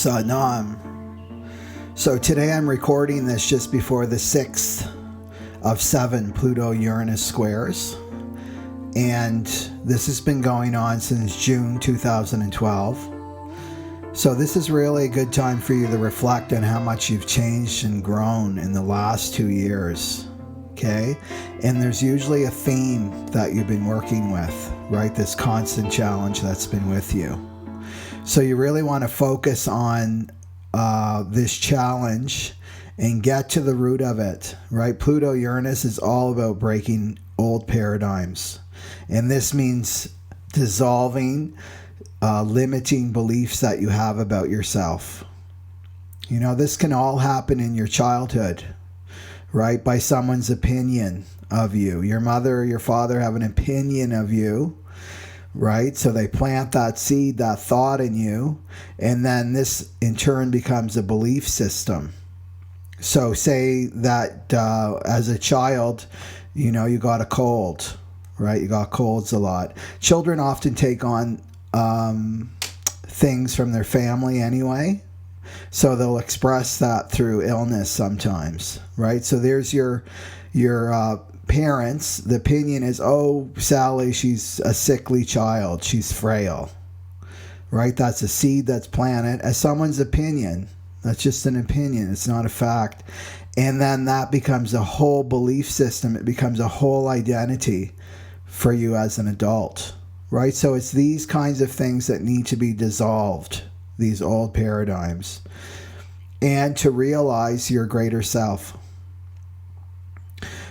Nam. So today I'm recording this just before the 6th of 7 Pluto-Uranus squares. And this has been going on since June 2012. So this is really a good time for you to reflect on how much you've changed and grown in the last 2 years. Okay? And there's usually a theme that you've been working with, right? This constant challenge that's been with you. So you really want to focus on this challenge and get to the root of it, right? Pluto-Uranus is all about breaking old paradigms. And this means dissolving limiting beliefs that you have about yourself. You know, this can all happen in your childhood, right? By someone's opinion of you. Your mother or your father have an opinion of you, right? So they plant that seed, that thought in you, and then this in turn becomes a belief system. So say that as a child, you know, you got a cold, right? You got colds a lot. Children often take on things from their family anyway. So they'll express that through illness sometimes, right? So there's your parents. The opinion is, oh, Sally, she's a sickly child. She's frail, right? That's a seed that's planted as someone's opinion. That's just an opinion. It's not a fact. And then that becomes a whole belief system. It becomes a whole identity for you as an adult, right? So it's these kinds of things that need to be dissolved, these old paradigms, and to realize your greater self.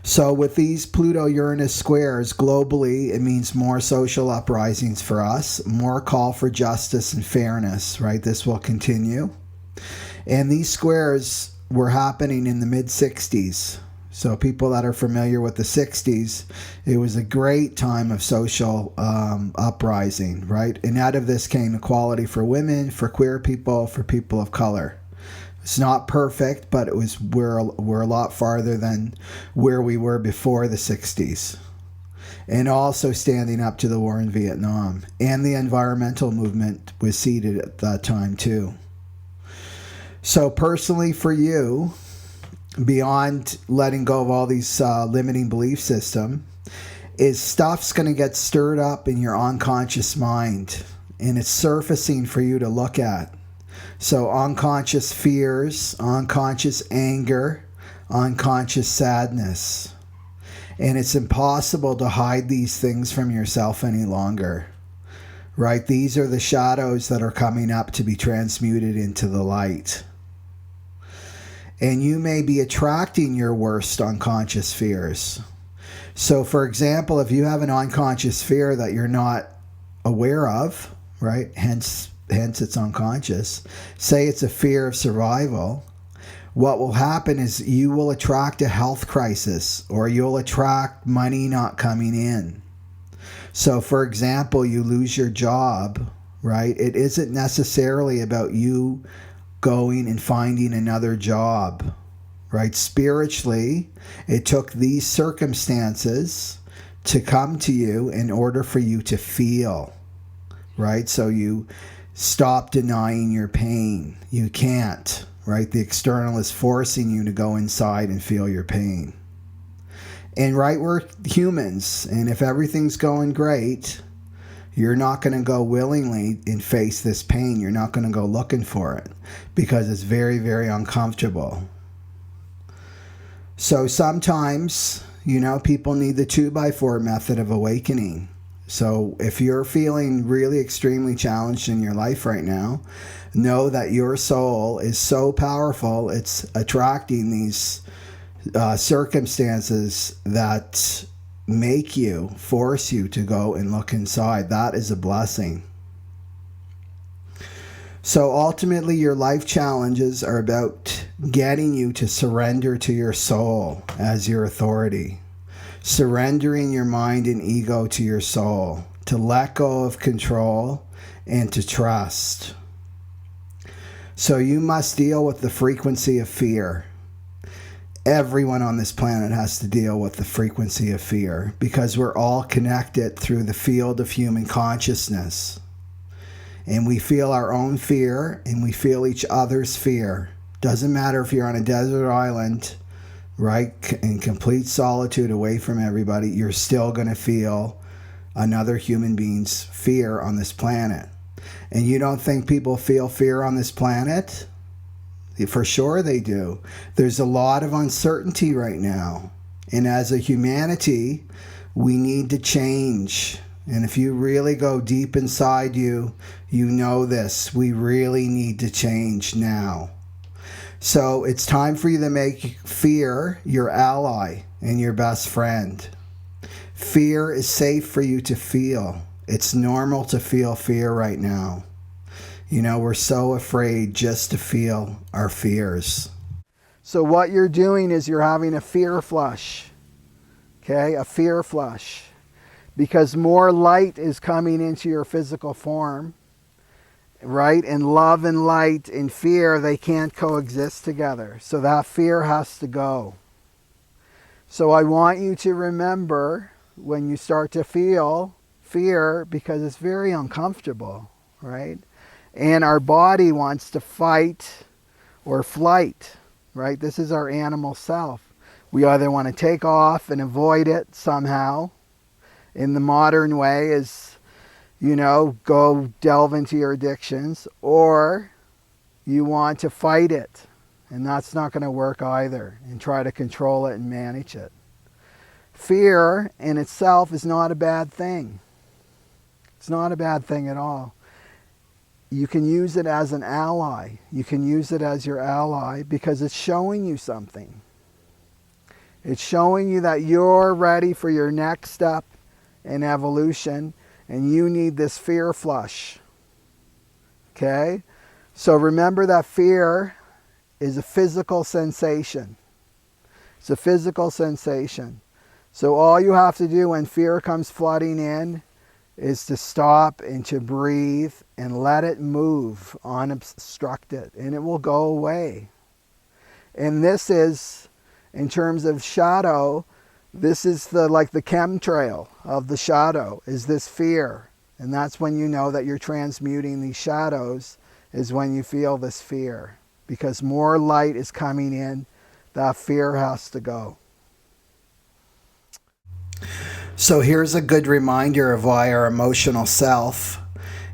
So with these Pluto-Uranus squares globally, it means more social uprisings for us, more call for justice and fairness, right? This will continue. And these squares were happening in the mid-60s. So people that are familiar with the 60s, it was a great time of social uprising, right? And out of this came equality for women, for queer people, for people of color. It's not perfect, but we're a lot farther than where we were before the 60s. And also standing up to the war in Vietnam. And the environmental movement was seeded at that time too. So personally for you, beyond letting go of all these limiting belief system, is stuff's going to get stirred up in your unconscious mind. And it's surfacing for you to look at. So unconscious fears, unconscious anger, unconscious sadness. And it's impossible to hide these things from yourself any longer, right? These are the shadows that are coming up to be transmuted into the light. And you may be attracting your worst unconscious fears. So for example, if you have an unconscious fear that you're not aware of, right? Hence it's unconscious. Say it's a fear of survival. What will happen is you will attract a health crisis, or you'll attract money not coming in. So for example, you lose your job, right? It isn't necessarily about you going and finding another job, right? Spiritually, it took these circumstances to come to you in order for you to feel, right? So you stop denying your pain. You can't, right? The external is forcing you to go inside and feel your pain. And right, we're humans, and if everything's going great, you're not going to go willingly and face this pain. You're not going to go looking for it because it's very, very uncomfortable. So sometimes, you know, people need the 2x4 method of awakening. So if you're feeling really extremely challenged in your life right now, know that your soul is so powerful, it's attracting these circumstances that force you to go and look inside. That is a blessing. So ultimately, your life challenges are about getting you to surrender to your soul as your authority. Surrendering your mind and ego to your soul, to let go of control and to trust. So you must deal with the frequency of fear. Everyone on this planet has to deal with the frequency of fear because we're all connected through the field of human consciousness. And we feel our own fear, and we feel each other's fear. Doesn't matter if you're on a desert island, right, in complete solitude away from everybody, you're still going to feel another human being's fear on this planet. And you don't think people feel fear on this planet? For sure they do. There's a lot of uncertainty right now. And as a humanity, we need to change. And if you really go deep inside you, you know this. We really need to change now. So it's time for you to make fear your ally and your best friend. Fear is safe for you to feel. It's normal to feel fear right now. You know, we're so afraid just to feel our fears. So what you're doing is you're having a fear flush. Okay, a fear flush. Because more light is coming into your physical form. Right? And love and light and fear, they can't coexist together. So that fear has to go. So I want you to remember when you start to feel fear, because it's very uncomfortable, right? And our body wants to fight or flight, right? This is our animal self. We either want to take off and avoid it somehow. In the modern way is, you know, go delve into your addictions, or you want to fight it. And that's not going to work either, and try to control it and manage it. Fear in itself is not a bad thing. It's not a bad thing at all. You can use it as an ally. You can use it as your ally because it's showing you something. It's showing you that you're ready for your next step in evolution, and you need this fear flush. Okay? So remember that fear is a physical sensation. It's a physical sensation. So all you have to do when fear comes flooding in is to stop and to breathe and let it move unobstructed, and it will go away. And this is, in terms of shadow, this is the chemtrail of the shadow, is this fear. And that's when you know that you're transmuting these shadows, is when you feel this fear. Because more light is coming in, that fear has to go. So here's a good reminder of why our emotional self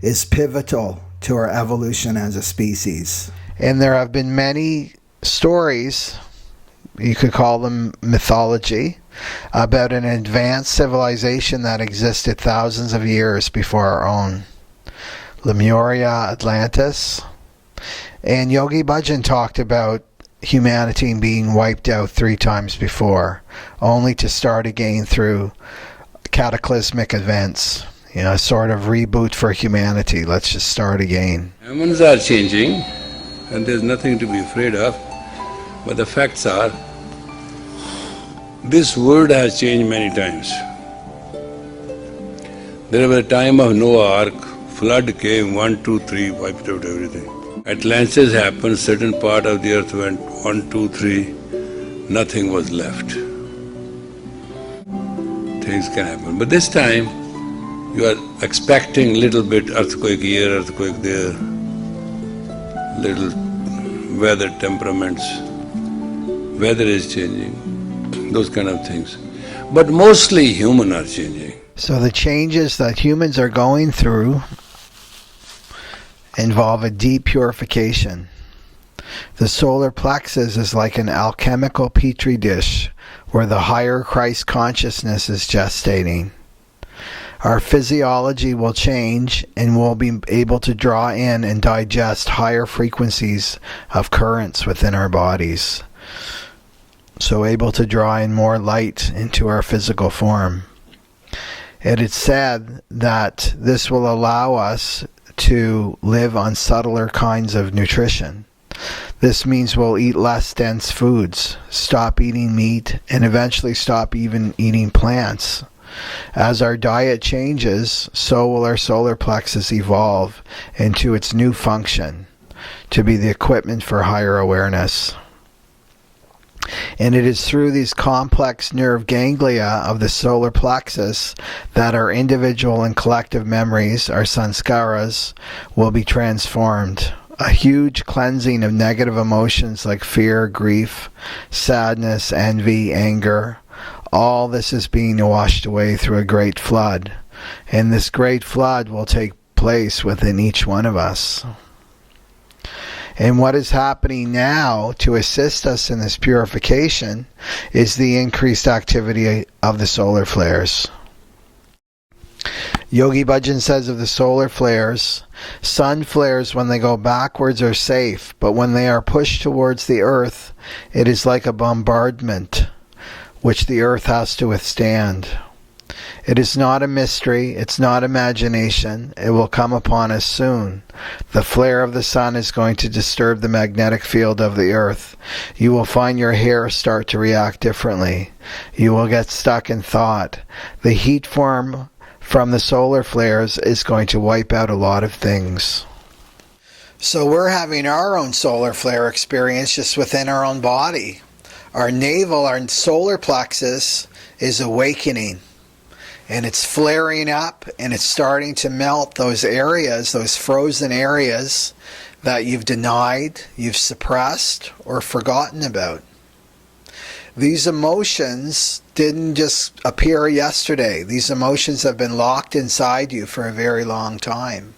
is pivotal to our evolution as a species. And there have been many stories, you could call them mythology, about an advanced civilization that existed thousands of years before our own. Lemuria, Atlantis. And Yogi Bhajan talked about humanity being wiped out 3 times before, only to start again through cataclysmic events. You know, a sort of reboot for humanity. Let's just start again. Humans are changing, and there's nothing to be afraid of. But the facts are, this world has changed many times. There was a time of Noah Ark, flood came, 1, 2, 3, wiped out everything. Atlantis happened, certain part of the earth went 1, 2, 3, nothing was left. Things can happen. But this time, you are expecting little bit earthquake here, earthquake there, little weather temperaments, weather is changing, those kind of things. But mostly human are changing. So the changes that humans are going through involve a deep purification. The solar plexus is like an alchemical petri dish where the higher Christ consciousness is gestating. Our physiology will change, and we'll be able to draw in and digest higher frequencies of currents within our bodies. So able to draw in more light into our physical form. It is said that this will allow us to live on subtler kinds of nutrition. This means we'll eat less dense foods, stop eating meat, and eventually stop even eating plants. As our diet changes, so will our solar plexus evolve into its new function, to be the equipment for higher awareness. And it is through these complex nerve ganglia of the solar plexus that our individual and collective memories, our sanskaras, will be transformed. A huge cleansing of negative emotions like fear, grief, sadness, envy, anger. All this is being washed away through a great flood. And this great flood will take place within each one of us. And what is happening now to assist us in this purification is the increased activity of the solar flares. Yogi Bhajan says of the solar flares, sun flares when they go backwards are safe, but when they are pushed towards the earth, it is like a bombardment which the earth has to withstand. It is not a mystery, it's not imagination, it will come upon us soon. The flare of the sun is going to disturb the magnetic field of the earth. You will find your hair start to react differently. You will get stuck in thought. The heat form from the solar flares is going to wipe out a lot of things. So we're having our own solar flare experience just within our own body. Our navel, our solar plexus is awakening. And it's flaring up and it's starting to melt those areas, those frozen areas that you've denied, you've suppressed, or forgotten about. These emotions didn't just appear yesterday. These emotions have been locked inside you for a very long time.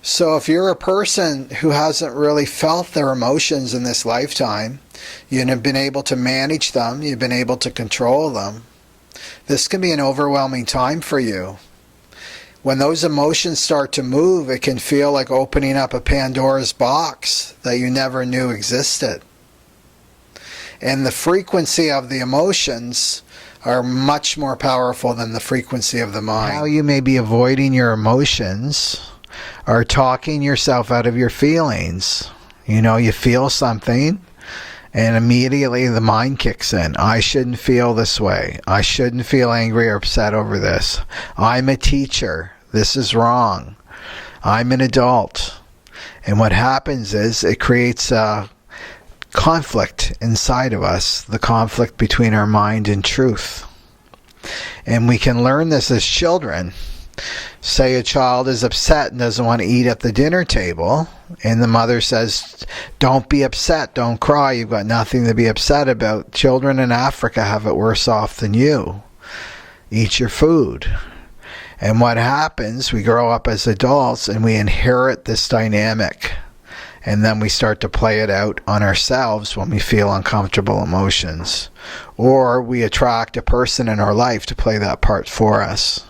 So if you're a person who hasn't really felt their emotions in this lifetime, you've been able to manage them, you've been able to control them, this can be an overwhelming time for you. When those emotions start to move, it can feel like opening up a Pandora's box that you never knew existed. And the frequency of the emotions are much more powerful than the frequency of the mind. How you may be avoiding your emotions or talking yourself out of your feelings. You feel something, and immediately the mind kicks in. I shouldn't feel this way. I shouldn't feel angry or upset over this. I'm a teacher. This is wrong. I'm an adult. And what happens is it creates a conflict inside of us, the conflict between our mind and truth. And we can learn this as children. Say a child is upset and doesn't want to eat at the dinner table, and the mother says, don't be upset, don't cry, you've got nothing to be upset about. Children in Africa have it worse off than you. Eat your food. And what happens, we grow up as adults and we inherit this dynamic. And then we start to play it out on ourselves when we feel uncomfortable emotions. Or we attract a person in our life to play that part for us.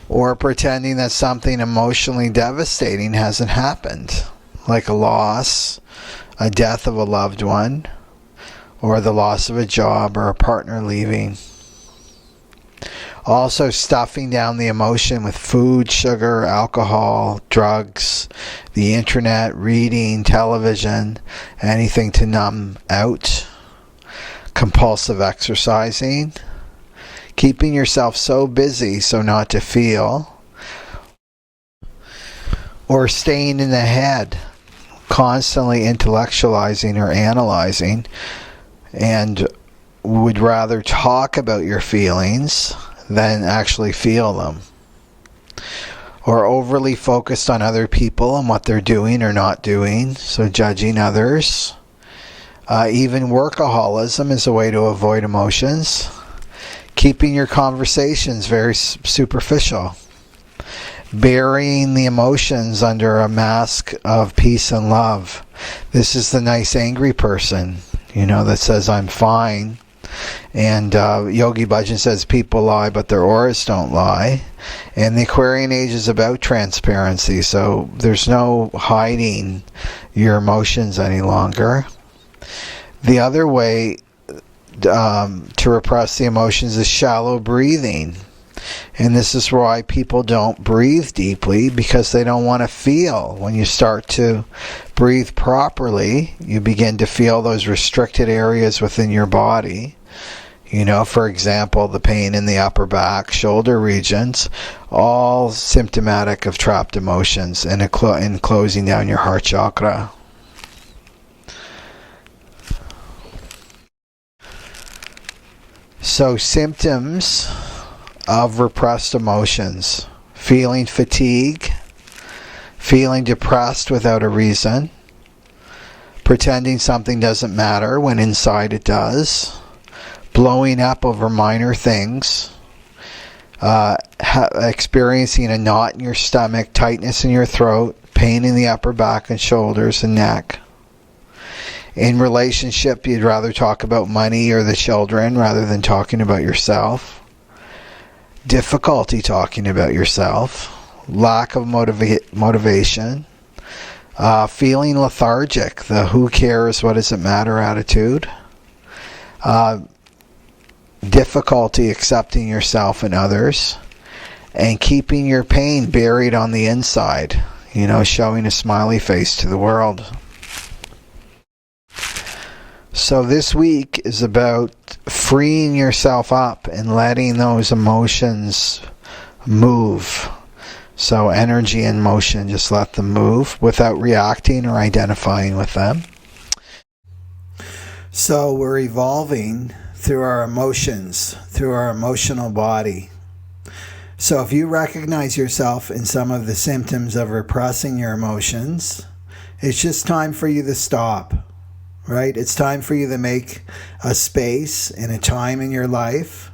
Or pretending that something emotionally devastating hasn't happened, like a loss, a death of a loved one, or the loss of a job or a partner leaving. Also stuffing down the emotion with food, sugar, alcohol, drugs, the internet, reading, television, anything to numb out. Compulsive exercising. Keeping yourself so busy so not to feel, or staying in the head, constantly intellectualizing or analyzing, and would rather talk about your feelings than actually feel them. Or overly focused on other people and what they're doing or not doing, so judging others. Even workaholism is a way to avoid emotions. Keeping your conversations very superficial. Burying the emotions under a mask of peace and love. This is the nice angry person, that says, I'm fine. And Yogi Bhajan says people lie, but their auras don't lie. And the Aquarian Age is about transparency, so there's no hiding your emotions any longer. The other way to repress the emotions is shallow breathing. And this is why people don't breathe deeply, because they don't want to feel. When you start to breathe properly, you begin to feel those restricted areas within your body. For example, the pain in the upper back, shoulder regions, all symptomatic of trapped emotions and in closing down your heart chakra. So symptoms of repressed emotions: feeling fatigue, feeling depressed without a reason, pretending something doesn't matter when inside it does, blowing up over minor things, experiencing a knot in your stomach, tightness in your throat, pain in the upper back and shoulders and neck. In relationship, you'd rather talk about money or the children rather than talking about yourself. Difficulty talking about yourself. Lack of motivation. Feeling lethargic, the who cares, what does it matter attitude. Difficulty accepting yourself and others. And keeping your pain buried on the inside. Showing a smiley face to the world. So this week is about freeing yourself up and letting those emotions move. So energy and motion, just let them move without reacting or identifying with them. So we're evolving through our emotions, through our emotional body. So if you recognize yourself in some of the symptoms of repressing your emotions, it's just time for you to stop. Right? It's time for you to make a space and a time in your life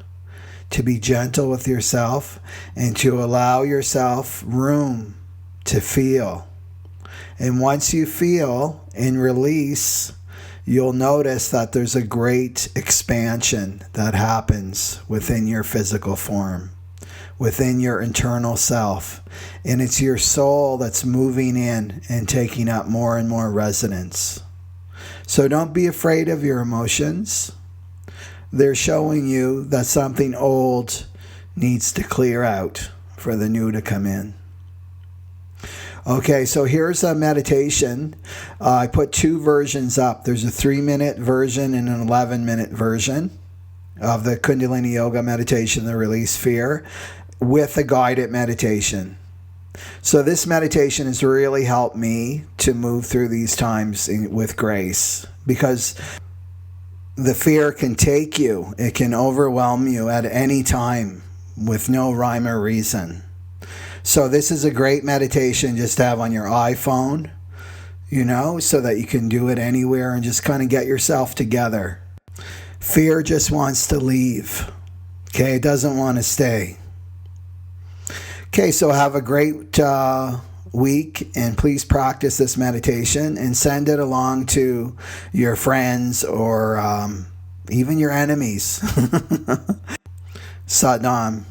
to be gentle with yourself and to allow yourself room to feel. And once you feel and release, you'll notice that there's a great expansion that happens within your physical form, within your internal self. And it's your soul that's moving in and taking up more and more resonance. So don't be afraid of your emotions. They're showing you that something old needs to clear out for the new to come in. Okay, so here's a meditation. I put two versions up. There's a 3-minute version and an 11-minute version of the Kundalini Yoga meditation, the Release Fear, with a guided meditation. So this meditation has really helped me to move through these times with grace, because the fear can take you. It can overwhelm you at any time with no rhyme or reason. So this is a great meditation just to have on your iPhone, so that you can do it anywhere and just kind of get yourself together. Fear just wants to leave. Okay, it doesn't want to stay. Okay, so have a great week, and please practice this meditation and send it along to your friends or even your enemies. Sat Nam.